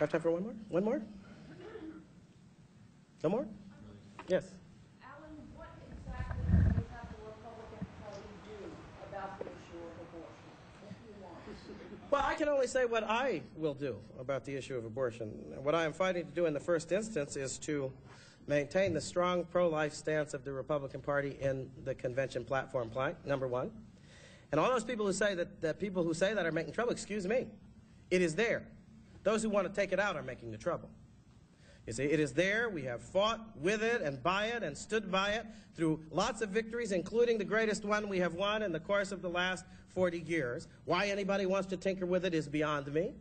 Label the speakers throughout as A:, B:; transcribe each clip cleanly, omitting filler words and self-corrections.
A: Have time for one more? One more? No more? Yes.
B: Alan, what exactly does the Republican Party do about the issue of abortion? What do you want?
A: Well, I can only say what I will do about the issue of abortion. What I am fighting to do in the first instance is to maintain the strong pro-life stance of the Republican Party in the convention platform plank, number one. And all those people who say that people who say that are making trouble, excuse me, it is there. Those who want to take it out are making the trouble. You see, it is there. We have fought with it and by it and stood by it through lots of victories, including the greatest one we have won in the course of the last 40 years. Why anybody wants to tinker with it is beyond me.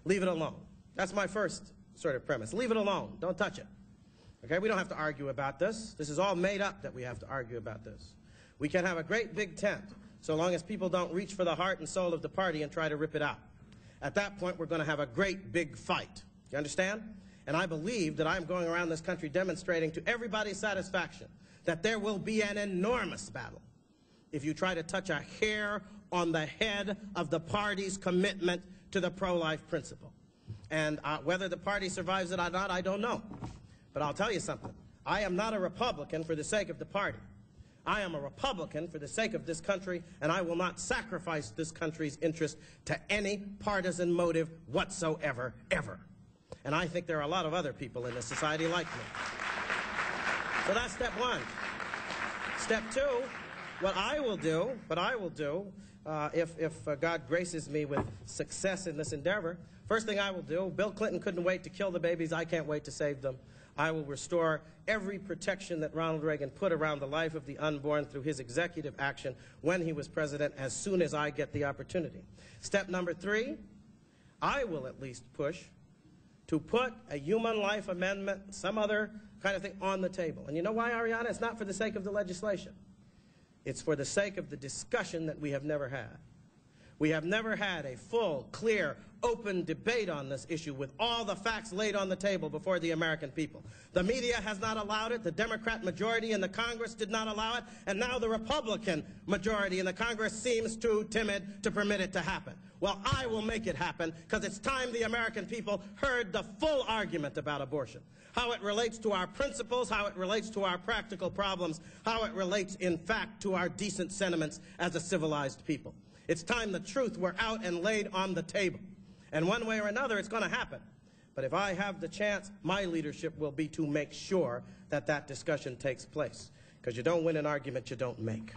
A: Leave it alone. That's my first sort of premise. Leave it alone. Don't touch it. Okay? We don't have to argue about this. This is all made up that we have to argue about this. We can have a great big tent so long as people don't reach for the heart and soul of the party and try to rip it out. At that point, we're going to have a great big fight. You understand? And I believe that I'm going around this country demonstrating to everybody's satisfaction that there will be an enormous battle if you try to touch a hair on the head of the party's commitment to the pro-life principle. And whether the party survives it or not, I don't know. But I'll tell you something. I am not a Republican for the sake of the party. I am a Republican for the sake of this country, and I will not sacrifice this country's interest to any partisan motive whatsoever, ever. And I think there are a lot of other people in this society like me. So that's step one. Step two, what I will do, if God graces me with success in this endeavor, first thing I will do, Bill Clinton couldn't wait to kill the babies. I can't wait to save them. I will restore every protection that Ronald Reagan put around the life of the unborn through his executive action when he was president as soon as I get the opportunity. Step number three, I will at least push to put a human life amendment, some other kind of thing on the table. And you know why, Ariana? It's not for the sake of the legislation. It's for the sake of the discussion that we have never had. We have never had a full, clear, open debate on this issue with all the facts laid on the table before the American people. The media has not allowed it, the Democrat majority in the Congress did not allow it, and now the Republican majority in the Congress seems too timid to permit it to happen. Well, I will make it happen because it's time the American people heard the full argument about abortion. How it relates to our principles, how it relates to our practical problems, how it relates, in fact, to our decent sentiments as a civilized people. It's time the truth were out and laid on the table. And one way or another, it's going to happen. But if I have the chance, my leadership will be to make sure that that discussion takes place. Because you don't win an argument you don't make.